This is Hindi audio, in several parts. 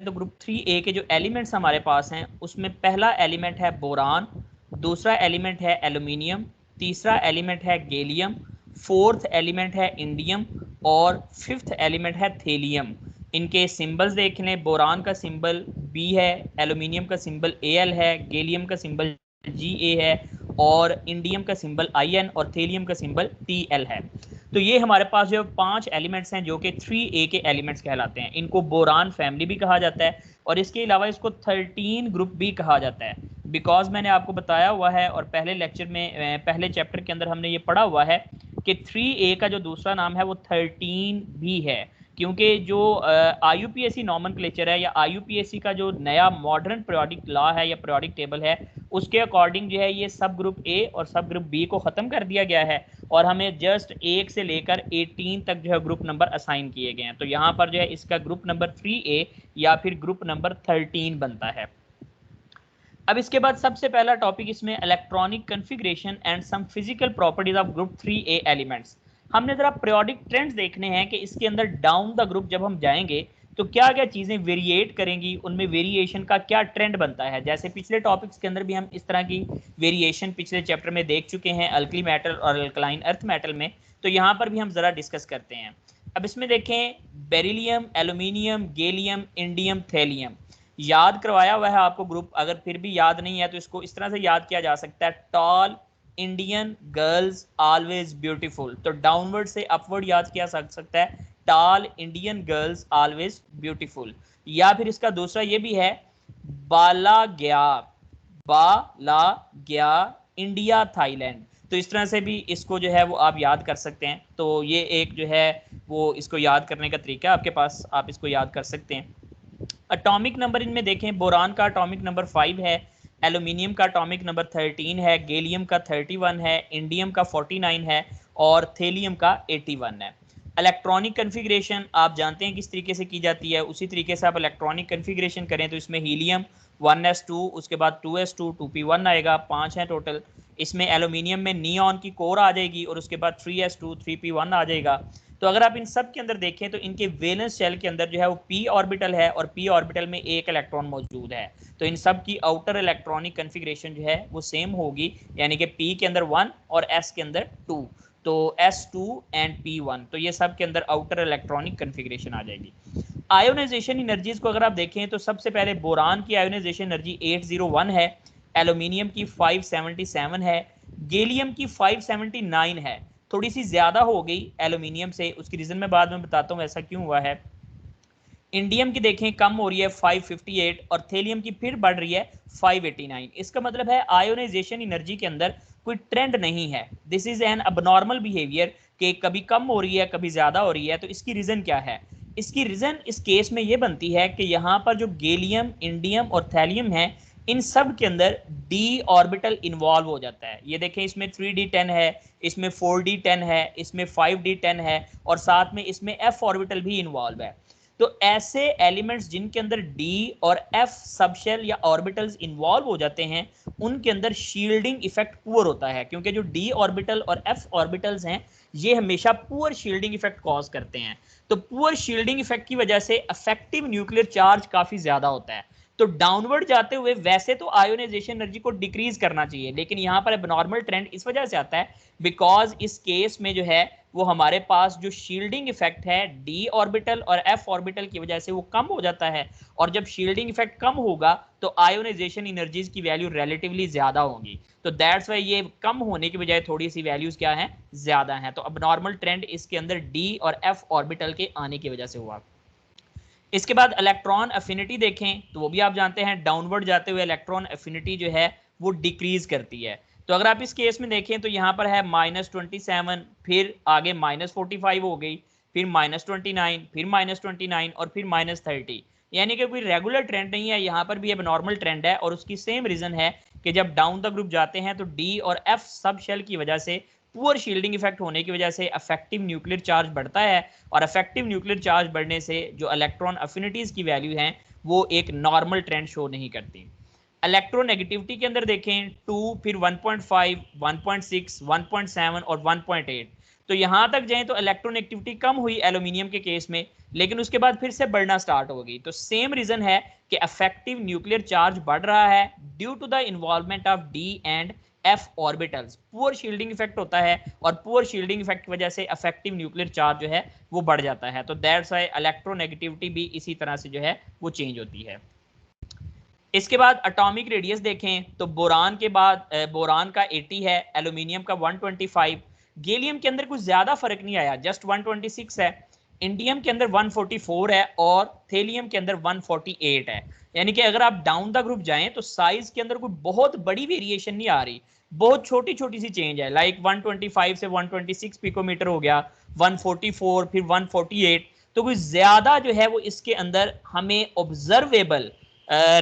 तो ग्रुप 3A के जो एलिमेंट्स हमारे पास हैं उसमें पहला एलिमेंट है बोरान, दूसरा एलिमेंट है एल्यूमिनियम, तीसरा एलिमेंट है गैलियम, फोर्थ एलिमेंट है इंडियम और फिफ्थ एलिमेंट है थेलियम। इनके सिंबल्स देख लें, बोरान का सिंबल B है, एल्यूमिनियम का सिंबल Al है, गैलियम का सिंबल Ga है और इंडियम का सिंबल In और थेलियम का सिंबल Tl है। तो ये हमारे पास जो 5 एलिमेंट्स हैं जो कि 3A के एलिमेंट्स कहलाते हैं। इनको बोरान फैमिली भी कहा जाता है और इसके अलावा इसको 13 ग्रुप भी कहा जाता है। बिकॉज मैंने आपको बताया हुआ है और पहले लेक्चर में पहले चैप्टर के अंदर हमने ये पढ़ा हुआ है कि 3A का जो दूसरा नाम है वो 13 भी है, क्योंकि जो IUPAC नॉमेनक्लेचर है या IUPAC का जो नया मॉडर्न पीरियोडिक लॉ है या पीरियोडिक टेबल है उसके अकॉर्डिंग जो है ये सब ग्रुप ए और सब ग्रुप बी को ख़त्म कर दिया गया है और हमें जस्ट 1 से लेकर 18 तक जो है ग्रुप नंबर असाइन किए गए हैं। तो यहाँ पर जो है इसका ग्रुप नंबर 3A या फिर ग्रुप नंबर 13 बनता है। अब इसके बाद सबसे पहला टॉपिक इसमें electronic configuration and some physical properties of group 3A elements. हमने जरा पीरियोडिक ट्रेंड्स देखने हैं कि इसके अंदर डाउन द ग्रुप जब हम जाएंगे तो क्या क्या चीज़ें वेरिएट करेंगी, उनमें वेरिएशन का क्या ट्रेंड बनता है। जैसे पिछले टॉपिक्स के अंदर भी हम इस तरह की वेरिएशन पिछले चैप्टर में देख चुके हैं अल्कली मेटल और अल्कलाइन अर्थ मेटल में, तो यहाँ पर भी हम ज़रा डिस्कस करते हैं। अब इसमें देखें beryllium, aluminium, gallium, indium, thallium याद करवाया हुआ है आपको ग्रुप। अगर फिर भी याद नहीं है तो इसको इस तरह से याद किया जा सकता है, tall Indian girls always beautiful. तो डाउनवर्ड से अपवर्ड याद किया जा सकता है, tall Indian girls always beautiful. या फिर इसका दूसरा ये भी है, बाला गया, बाला गया इंडिया थाईलैंड। तो इस तरह से भी इसको जो है वो आप याद कर सकते हैं। तो ये एक जो है वो इसको याद करने का तरीका आपके पास, आप इसको याद कर सकते हैं। एटॉमिक नंबर इनमें देखें, बोरान का एटॉमिक नंबर 5 है, एल्यूमिनियम का एटॉमिक नंबर 13 है, गैलियम का 31 है, इंडियम का 49 है और थेलियम का 81 है। इलेक्ट्रॉनिक कन्फिग्रेशन आप जानते हैं किस तरीके से की जाती है, उसी तरीके से आप इलेक्ट्रॉनिक कन्फिग्रेशन करें तो इसमें हीलियम 1s2, उसके बाद 2s2, 2p1 आएगा, 5 है टोटल। इसमें एल्यूमिनियम में नियॉन की कोर आ जाएगी और उसके बाद 3s2, 3p1 आ जाएगा। तो अगर आप इन सब के अंदर देखें तो इनके वैलेंस शेल के अंदर जो है वो p ऑर्बिटल है और p ऑर्बिटल में एक इलेक्ट्रॉन मौजूद है। तो इन सब की आउटर इलेक्ट्रॉनिक कन्फिग्रेशन जो है वो सेम होगी, यानी कि p के अंदर 1 और s के अंदर 2, तो s2 एंड p1, तो ये सब के अंदर आउटर इलेक्ट्रॉनिक कन्फिग्रेशन आ जाएगी। आयोनाइजेशन एनर्जीज को अगर आप देखें तो सबसे पहले बोरान की आयोनाइजेशन एनर्जी 801 है, एल्यूमिनियम की 577 है, गैलियम की 579 है। थोड़ी सी ज़्यादा हो गई एल्यूमिनियम से, उसकी रीज़न मैं बाद में बताता हूँ ऐसा क्यों हुआ है। इंडियम की देखें कम हो रही है 558 और थेलियम की फिर बढ़ रही है 589। इसका मतलब है आयोनाइजेशन एनर्जी के अंदर कोई ट्रेंड नहीं है, this is an abnormal behaviour कि कभी कम हो रही है कभी ज़्यादा हो रही है। तो इसकी रीज़न क्या है? इसकी रीज़न इस केस में ये बनती है कि यहाँ पर जो गैलियम, इंडियम और थैलियम है इन सब के अंदर d ऑर्बिटल इन्वॉल्व हो जाता है। ये देखें इसमें 3d10 है, इसमें 4d10 है, इसमें 5d10 है और साथ में इसमें f ऑर्बिटल भी इन्वॉल्व है। तो ऐसे एलिमेंट्स जिनके अंदर d और f सबशेल या ऑर्बिटल्स इन्वॉल्व हो जाते हैं उनके अंदर शील्डिंग इफेक्ट पुअर होता है, क्योंकि जो d ऑर्बिटल और f ऑर्बिटल्स हैं ये हमेशा पुअर शील्डिंग इफेक्ट कॉज करते हैं। तो पुअर शील्डिंग इफेक्ट की वजह से इफेक्टिव न्यूक्लियर चार्ज काफी ज्यादा होता है। तो डाउनवर्ड जाते हुए वैसे तो आयोनाइजेशन एनर्जी को डिक्रीज करना चाहिए, लेकिन यहाँ पर एबनॉर्मल ट्रेंड इस वजह से आता है बिकॉज इस केस में जो है वो हमारे पास जो शील्डिंग इफेक्ट है d ऑर्बिटल और f ऑर्बिटल की वजह से वो कम हो जाता है। और जब शील्डिंग इफेक्ट कम होगा तो आयोनाइजेशन एनर्जीज की वैल्यू रिलेटिवली ज्यादा होगी। तो दैट्स वाई ये कम होने की बजाय थोड़ी सी वैल्यूज क्या है, ज्यादा है। तो अबनॉर्मल ट्रेंड इसके अंदर d और f ऑर्बिटल के आने की वजह से हुआ। इसके बाद इलेक्ट्रॉन अफिनिटी देखें तो वो भी आप जानते हैं डाउनवर्ड जाते हुए इलेक्ट्रॉन अफिनिटी जो है वो डिक्रीज करती है। तो अगर आप इस केस में देखें तो यहाँ पर है -27, फिर आगे -45 हो गई, फिर -29, फिर -29 और फिर -30, यानी कि कोई रेगुलर ट्रेंड नहीं है। यहाँ पर भी अब नॉर्मल ट्रेंड है और उसकी सेम रीजन है कि जब डाउन द ग्रुप जाते हैं तो डी और एफ सब शेल की वजह से पुअर शील्डिंग इफेक्ट होने की वजह से अफेक्टिव न्यूक्लियर चार्ज बढ़ता है और अफेक्टिव न्यूक्लियर चार्ज बढ़ने से जो इलेक्ट्रॉन अफिनिटीज की वैल्यू हैं वो एक नॉर्मल ट्रेंड शो नहीं करती। इलेक्ट्रोनेगेटिविटी के अंदर देखें 2, फिर 1.5, 1.6, 1.7 और 1.8। तो यहां तक जाए तो इलेक्ट्रोनेगेटिविटी कम हुई एल्यूमिनियम के केस में, लेकिन उसके बाद फिर से बढ़ना स्टार्ट हो गई। तो सेम रीजन है कि अफेक्टिव न्यूक्लियर चार्ज बढ़ रहा है due to the involvement of d and f orbitals. Poor shielding effect होता है और पुअर शील्डिंग इफेक्ट की वजह से अफेक्टिव न्यूक्लियर चार्ज जो है वो बढ़ जाता है। तो दैट्स व्हाई इलेक्ट्रोनेगेटिविटी भी इसी तरह से जो है वो चेंज होती है। इसके बाद एटॉमिक रेडियस देखें तो बोरान के बाद बोरान का 80 है, एल्यूमिनियम का 125, गैलियम के अंदर कुछ ज्यादा फर्क नहीं आया, जस्ट 126 है, इंडियम के अंदर 144 है और थेलियम के अंदर 148 है। यानी कि अगर आप डाउन द ग्रुप जाएं तो साइज के अंदर कोई बहुत बड़ी वेरिएशन नहीं आ रही, बहुत छोटी छोटी सी चेंज है। लाइक 125 से 126 पिकोमीटर हो गया, 144 फिर 148, तो कोई ज्यादा जो है वो इसके अंदर हमें ऑब्जर्वेबल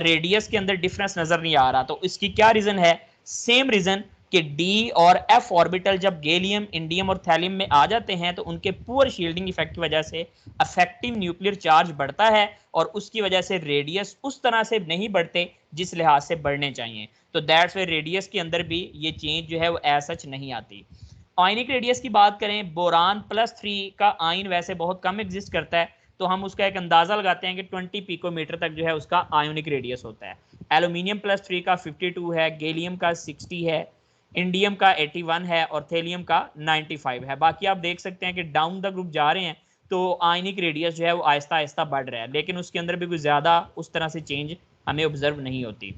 रेडियस के अंदर डिफरेंस नजर नहीं आ रहा। तो इसकी क्या रीजन है? सेम रीजन कि डी और एफ ऑर्बिटल जब गैलियम, इंडियम और थैलियम में आ जाते हैं तो उनके पुअर शील्डिंग इफेक्ट की वजह से अफेक्टिव न्यूक्लियर चार्ज बढ़ता है और उसकी वजह से रेडियस उस तरह से नहीं बढ़ते जिस लिहाज से बढ़ने चाहिए। तो दैट्स वे रेडियस के अंदर भी ये चेंज जो है वो एज सच नहीं आती। आयनिक रेडियस की बात करें, बोरान +3 का आयन वैसे बहुत कम एग्जिस्ट करता है, तो हम उसका एक अंदाजा लगाते हैं कि 20 पिकोमीटर तक जो है उसका आयोनिक रेडियस होता है। एल्यूमिनियम +3 का 52 है, गैलियम का 60 है, इंडियम का 81 है और थेलियम का 95 है। बाकी आप देख सकते हैं कि डाउन द ग्रुप जा रहे हैं तो आयनिक रेडियस जो है वो आहिस्ता आहिस्ता बढ़ रहा है, लेकिन उसके अंदर भी कोई ज़्यादा उस तरह से चेंज हमें ऑब्जर्व नहीं होती।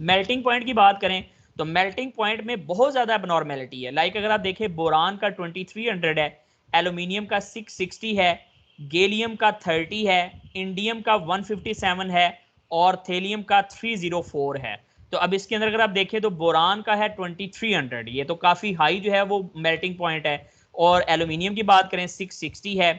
मेल्टिंग पॉइंट की बात करें तो मेल्टिंग पॉइंट में बहुत ज़्यादा एबनॉर्मेलिटी है। लाइक अगर आप देखें बोरान का 2300 है, एल्यूमिनियम का 660 है, गैलियम का 30 है, इंडियम का 157 है और थेलियम का 304 है। तो अब इसके अंदर अगर आप देखें तो बोरान का है 2300, ये तो काफ़ी हाई जो है वो मेल्टिंग पॉइंट है। और एल्यूमिनियम की बात करें 660 है,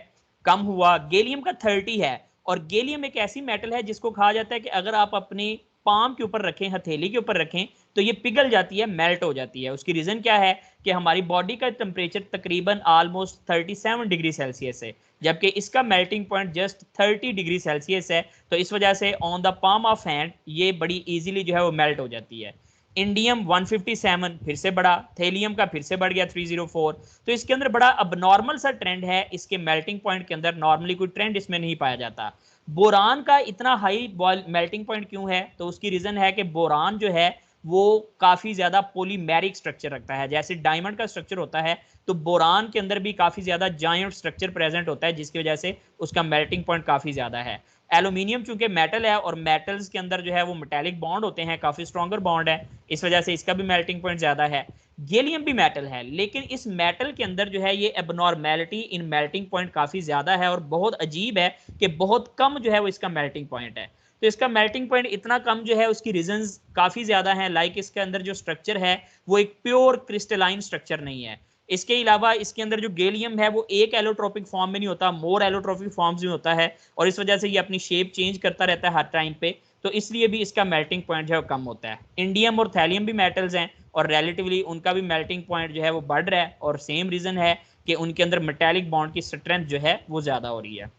कम हुआ। गैलियम का 30 है और गैलियम एक ऐसी मेटल है जिसको कहा जाता है कि अगर आप अपनी पाम के ऊपर रखें, हथेली के ऊपर रखें तो ये पिघल जाती है, मेल्ट हो जाती है। उसकी रीजन क्या है कि हमारी बॉडी का टेम्परेचर तकरीबन ऑलमोस्ट 37 डिग्री सेल्सियस है, जबकि इसका melting point just 30 degree Celsius है। तो इस वजह से on the palm of hand ये बड़ी इजीली जो है वो मेल्ट हो जाती है। इंडियम 157 फिर से बढ़ा, थेलियम का फिर से बढ़ गया 304। तो इसके अंदर बड़ा अबनॉर्मल सा ट्रेंड है इसके मेल्टिंग पॉइंट के अंदर, नॉर्मली कोई ट्रेंड इसमें नहीं पाया जाता। बोरान का इतना हाई मेल्टिंग पॉइंट क्यों है? तो उसकी रीजन है कि बोरान जो है वो काफी ज्यादा पॉलीमेरिक स्ट्रक्चर रखता है। जैसे डायमंड का स्ट्रक्चर होता है तो बोरान के अंदर भी काफी ज्यादा जायंट स्ट्रक्चर प्रेजेंट होता है, जिसकी वजह से उसका मेल्टिंग पॉइंट काफी ज्यादा है। एल्यूमिनियम चूंकि मेटल है और मेटल्स के अंदर जो है वो मेटेलिक बॉन्ड होते हैं, काफी स्ट्रॉन्गर बॉन्ड है, इस वजह से इसका भी मेल्टिंग पॉइंट ज्यादा है। गैलियम भी मेटल है, लेकिन इस मेटल के अंदर जो है ये एबनॉर्मेलिटी इन मेल्टिंग पॉइंट काफी ज्यादा है और बहुत अजीब है कि बहुत कम जो है वो इसका मेल्टिंग पॉइंट है। तो इसका मेल्टिंग पॉइंट इतना कम जो है उसकी रीजंस काफी ज्यादा हैं। लाइक इसके अंदर जो स्ट्रक्चर है वो एक प्योर क्रिस्टलाइन स्ट्रक्चर नहीं है। इसके अलावा इसके अंदर जो गैलियम है वो एक एलोट्रोपिक फॉर्म में नहीं होता, मोर एलोट्रोपिक फॉर्म्स में होता है और इस वजह से ये अपनी शेप चेंज करता रहता है हर टाइम पे, तो इसलिए भी इसका मेल्टिंग पॉइंट जो है कम होता है। इंडियम और थैलियम भी मेटल्स हैं और रिलेटिवली उनका भी मेल्टिंग पॉइंट जो है वो बढ़ रहा है और सेम रीजन है कि उनके अंदर मेटेलिक बॉन्ड की स्ट्रेंथ जो है वो ज्यादा हो रही है।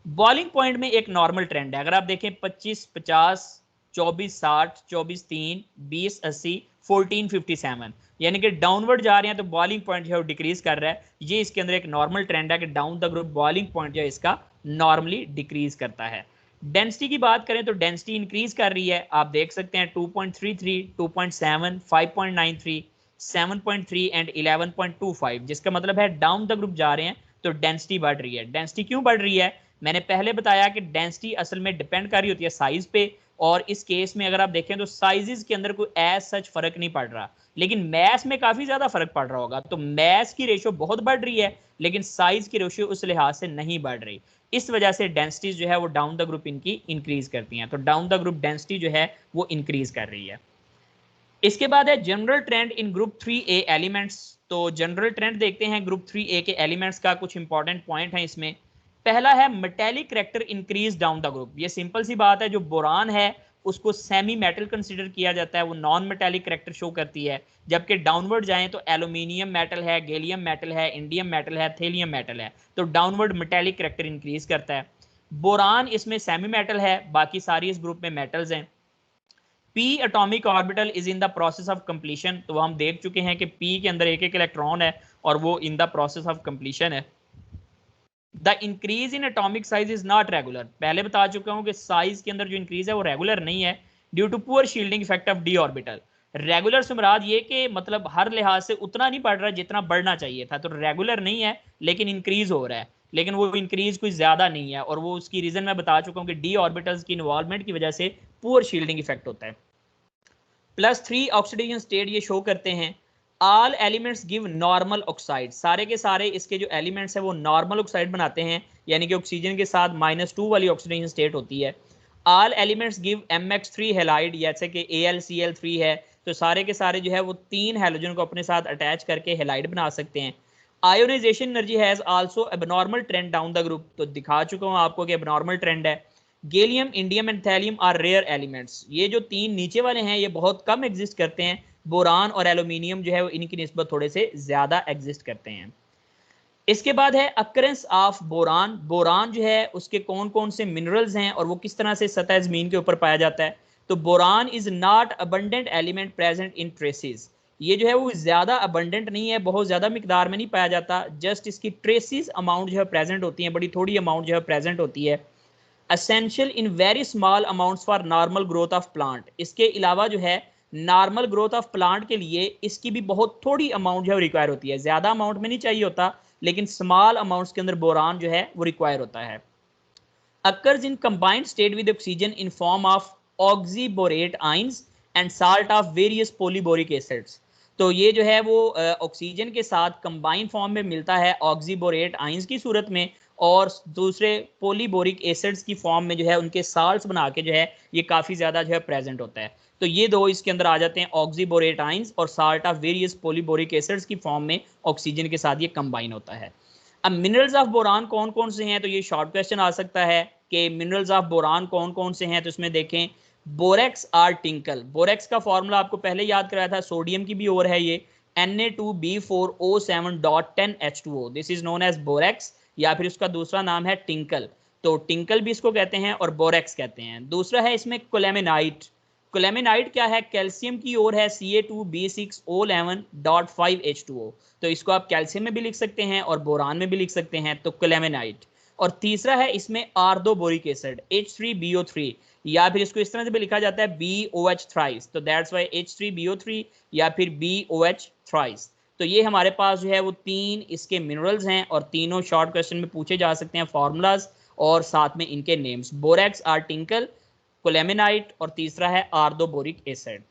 बॉइलिंग पॉइंट में एक नॉर्मल ट्रेंड है, अगर आप देखें 25 50, 24 60, 24 3, 20 80, 14 57, यानी कि डाउनवर्ड जा रहे हैं तो बॉइलिंग पॉइंट जो है वो डिक्रीज कर रहा है। ये इसके अंदर एक नॉर्मल ट्रेंड है कि down the group boiling point जो है इसका नॉर्मली डिक्रीज करता है। डेंसिटी की बात करें तो डेंसिटी इंक्रीज कर रही है, आप देख सकते हैं 2.33, 2.7, 5.93, 7.3 एंड 11.25, जिसका मतलब है डाउन द ग्रुप जा रहे हैं तो डेंसिटी बढ़ रही है। डेंसिटी क्यों बढ़ रही है? मैंने पहले बताया कि डेंसिटी असल में डिपेंड कर रही होती है साइज पे, और इस केस में अगर आप देखें तो साइजेस के अंदर कोई एज सच फर्क नहीं पड़ रहा, लेकिन मैस में काफी ज्यादा फर्क पड़ रहा होगा। तो मैस की रेशियो बहुत बढ़ रही है लेकिन साइज की रेशियो उस लिहाज से नहीं बढ़ रही, इस वजह से डेंसिटी जो है वो डाउन द ग्रुप इनकी इंक्रीज करती हैं। तो डाउन द ग्रुप डेंसिटी जो है वो इंक्रीज कर रही है। इसके बाद है जनरल ट्रेंड इन ग्रुप 3A एलिमेंट्स। तो जनरल ट्रेंड देखते हैं ग्रुप 3A के एलिमेंट्स का, कुछ इंपॉर्टेंट पॉइंट है इसमें। पहला है metallic character increase down the group. ये सिंपल सी बात है, जो बोरान है उसको सेमी मेटल कंसीडर किया जाता है, वो नॉन मेटेलिक करैक्टर शो करती है, जबकि डाउनवर्ड जाएं तो एल्यूमिनियम मेटल है, गैलियम मेटल है, इंडियम मेटल है, थेलियम मेटल है, तो डाउनवर्ड मेटेलिक करैक्टर इंक्रीज करता है। बोरान इसमें सेमी मेटल है, बाकी सारी इस ग्रुप में मेटल्स हैं। P atomic orbital is in the process of completion, तो हम देख चुके हैं कि पी के अंदर एक एक इलेक्ट्रॉन है और वो in the process of completion है। The increase in atomic size is not regular, पहले बता चुका हूं कि साइज के अंदर जो इंक्रीज है वो रेगुलर नहीं है, due to poor shielding effect of d orbital. Regular से मुराद ये कि मतलब हर लिहाज से उतना नहीं बढ़ रहा जितना बढ़ना चाहिए था, तो रेगुलर नहीं है लेकिन इंक्रीज हो रहा है, लेकिन वो इंक्रीज कोई ज्यादा नहीं है, और वो उसकी रीजन मैं बता चुका हूँ कि डी ऑर्बिटल्स की इन्वॉल्वमेंट की वजह से पुअर शील्डिंग इफेक्ट होता है। +3 ऑक्सीडेशन स्टेट ये शो करते हैं। All elements give normal oxide, सारे के सारे इसके जो एलिमेंट्स हैं वो नॉर्मल ऑक्साइड बनाते हैं, यानी कि ऑक्सीजन के साथ -2 वाली ऑक्सीडेशन स्टेट होती है। All elements give MX3 halide, जैसे कि AlCl3 है, तो सारे के सारे जो है वो 3 हैलोजन को अपने साथ अटैच करके हैलाइड बना सकते हैं। Ionisation energy has also abnormal trend down the group, तो दिखा चुका हूँ आपको कि एबनॉर्मल ट्रेंड है। Gallium, indium and thallium are rare elements, ये जो 3 नीचे वाले हैं ये बहुत कम एग्जिस्ट करते हैं। बोरान और एल्यूमिनियम जो है वो इनकी निस्बत थोड़े से ज्यादा एग्जिस्ट करते हैं। इसके बाद है अकरेंस ऑफ बोरान। बोरान जो है उसके कौन कौन से मिनरल्स हैं और वो किस तरह से सतह जमीन के ऊपर पाया जाता है। तो boron is not abundant element present in traces, ये जो है वो ज्यादा अबंडेंट नहीं है, बहुत ज्यादा मिकदार में नहीं पाया जाता, जस्ट इसकी ट्रेसिस अमाउंट जो है प्रेजेंट होती है, बड़ी थोड़ी अमाउंट जो है प्रेजेंट होती है। Essential in very small amounts for normal growth of plant, इसके अलावा जो है नॉर्मल ग्रोथ ऑफ प्लांट के लिए इसकी भी बहुत थोड़ी अमाउंट जो है रिक्वायर होती है, ज्यादा अमाउंट में नहीं चाहिए होता, लेकिन स्मॉल अमाउंट्स के अंदर बोरान जो है वो रिक्वायर होता है। occurs in combined state with oxygen in form of oxyborate ions and salt of various polyboric acids, तो ये जो है वो ऑक्सीजन के साथ कंबाइन फॉर्म में मिलता है ऑक्सीबोरेट आइंस की सूरत में, और दूसरे पोलीबोरिक एसिड्स की फॉर्म में जो है उनके साल्ट्स बना के जो है ये काफ़ी ज़्यादा जो है प्रेजेंट होता है। तो ये दो इसके अंदर आ जाते हैं, ऑक्सीबोरेट आइंस और साल्ट ऑफ वेरियस पोलीबोरिक एसिड्स की फॉर्म में ऑक्सीजन के साथ ये कंबाइन होता है। अब मिनरल्स ऑफ बोरान कौन कौन से हैं, तो ये शॉर्ट क्वेश्चन आ सकता है कि मिनरल्स ऑफ बोरान कौन कौन से हैं, तो इसमें देखें बोरेक्स आर टिंकल, बोरेक्स का फॉर्मूला आपको पहले याद कराया था, सोडियम की भी और है ये Na2B4O7.10H2O, this is known as borax, या फिर उसका दूसरा नाम है टिंकल, तो टिंकल भी इसको कहते हैं और बोरेक्स कहते हैं। दूसरा है इसमें कोलेमेनाइट, कोलेमेनाइट क्या है, कैल्शियम की ओर है Ca2B6O11.5H2O, तो इसको आप कैल्शियम में भी लिख सकते हैं और बोरान में भी लिख सकते हैं, तो कोलेमेनाइट। और तीसरा है इसमें आर्दोबोरिक एसिड H3BO3, या फिर इसको इस तरह से भी लिखा जाता है BOH थ्राइस, तो दैट्स वाई H3BO3 या फिर BOH थ्राइस। तो ये हमारे पास जो है वो 3 इसके मिनरल्स हैं और तीनों शॉर्ट क्वेश्चन में पूछे जा सकते हैं फार्मूलाज और साथ में इनके नेम्स, बोरेक्स आर टिंकल, कोलेमेनाइट और तीसरा है आर्दोबोरिक एसिड।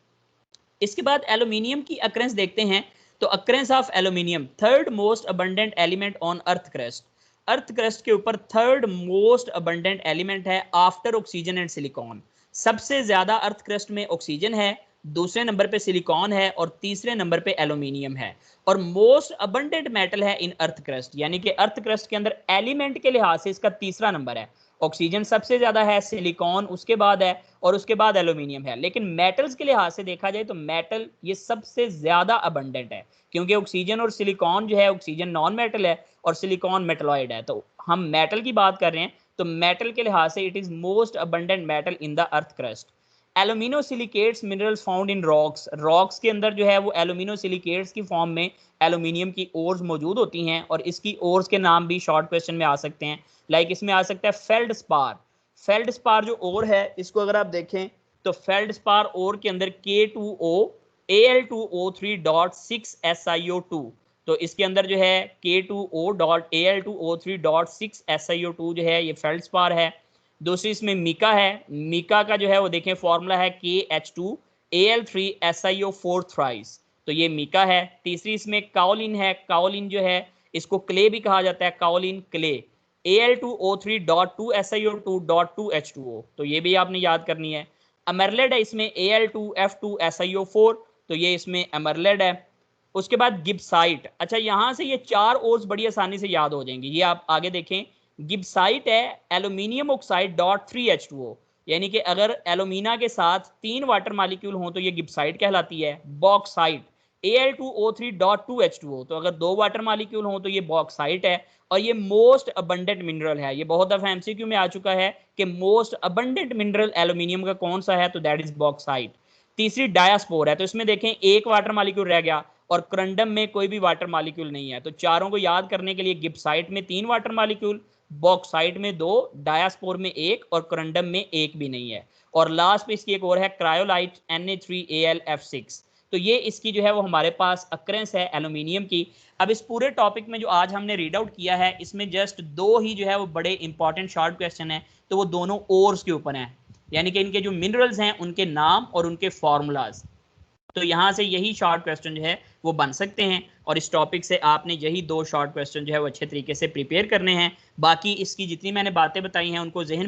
इसके बाद एल्यूमिनियम की अक्रेंस देखते हैं, तो occurrence of aluminium third most abundant element on earth crust, earth crust के ऊपर थर्ड मोस्ट अबंडेंट एलिमेंट है आफ्टर ऑक्सीजन एंड सिलिकॉन, सबसे ज्यादा अर्थ क्रस्ट में ऑक्सीजन है, दूसरे नंबर पे सिलिकॉन है और तीसरे नंबर पे एल्यूमिनियम है, और मोस्ट अबंडेंट मेटल है इन अर्थ क्रस्ट, यानी कि अर्थ क्रस्ट के अंदर एलिमेंट के लिहाज से इसका तीसरा नंबर है, ऑक्सीजन सबसे ज्यादा है, सिलिकॉन उसके बाद है और उसके बाद एल्यूमिनियम है, लेकिन मेटल्स के लिहाज से देखा जाए तो मेटल ये सबसे ज्यादा अबंडेंट है, क्योंकि ऑक्सीजन और सिलिकॉन जो है, ऑक्सीजन नॉन मेटल है और सिलिकॉन मेटलॉइड है, तो हम मेटल की बात कर रहे हैं, तो मेटल के लिहाज से it is most abundant metal in the earth crust. एल्यूमिनोसिलिकेट्स minerals found in rocks, rocks के अंदर जो है वो एल्यूमिनोसिलिकेट्स की फॉर्म में एल्यूमिनियम की ओर्स मौजूद होती हैं, और इसकी ओर्स के नाम भी शॉर्ट क्वेश्चन में आ सकते हैं, लाइक इसमें आ सकता है फेल्डस्पार, फेल्डस्पार जो ओर है इसको अगर आप देखें तो फेल्डस्पार ओर के अंदर K2O Al2O3.6SiO2, तो इसके अंदर जो है K2O.Al2O3.6SiO2 जो है ये फेल्डस्पार है। दूसरी इसमें मीका है, मीका का जो है वो देखें फॉर्मूला है KH2Al3SiO4 थ्राइस, तो ये मीका है। तीसरी इसमें काओलिन है, काओलिन जो है इसको क्ले भी कहा जाता है, काओलिन क्ले Al2O3.2SiO2.2H2O, तो ये भी आपने याद करनी है। अमरलेड है इसमें Al2F2SiO4, तो ये इसमें अमरलेड है। उसके बाद गिब्साइट, अच्छा यहाँ से ये 4 ओर्स बड़ी आसानी से याद हो जाएंगे, ये आप आगे देखें, गिब्साइट है एल्यूमिनियम ऑक्साइड .3H2O, यानी कि अगर एल्यूमिना के साथ 3 वाटर मालिक्यूल हों तो ये गिब्साइट कहलाती है। बॉक्साइट Al2O3.2H2O, तो अगर 2 वाटर मालिक्यूल हों तो ये बॉक्साइट है, और ये मोस्ट अबंडेंट मिनरल है, ये बहुत दफा एमसीक्यू में आ चुका है कि मोस्ट अबंडेंट मिनरल एल्यूमिनियम का कौन सा है, तो दैट इज बॉक्साइट। तीसरी डायास्पोर है, तो इसमें देखें एक वाटर मॉलिक्यूल रह गया और करंडम में कोई भी वाटर मॉलिक्यूल नहीं है। तो चारों को याद करने के लिए गिब्साइट में 3 वाटर मॉलिक्यूल, बॉक्साइट में 2, डायास्पोर में 1 और करंडम में 1 भी नहीं है। और लास्ट पे इसकी एक और है क्रायोलाइट Na3AlF6। तो ये इसकी जो है वो हमारे पास अक्रेंस है एल्यूमिनियम की। अब इस पूरे टॉपिक में जो आज हमने रीड आउट किया है, इसमें जस्ट 2 ही जो है वो बड़े इंपॉर्टेंट शॉर्ट क्वेश्चन है, तो वो दोनों ओर्स के ऊपर हैं, यानी कि इनके जो मिनरल्स हैं उनके नाम और उनके फॉर्मूलाज। तो यहाँ से यही शॉर्ट क्वेश्चन जो है वो बन सकते हैं, और इस टॉपिक से आपने यही 2 शॉर्ट क्वेश्चन जो है वो अच्छे तरीके से प्रिपेयर करने हैं। बाकी इसकी जितनी मैंने बातें बताई हैं उनको जहन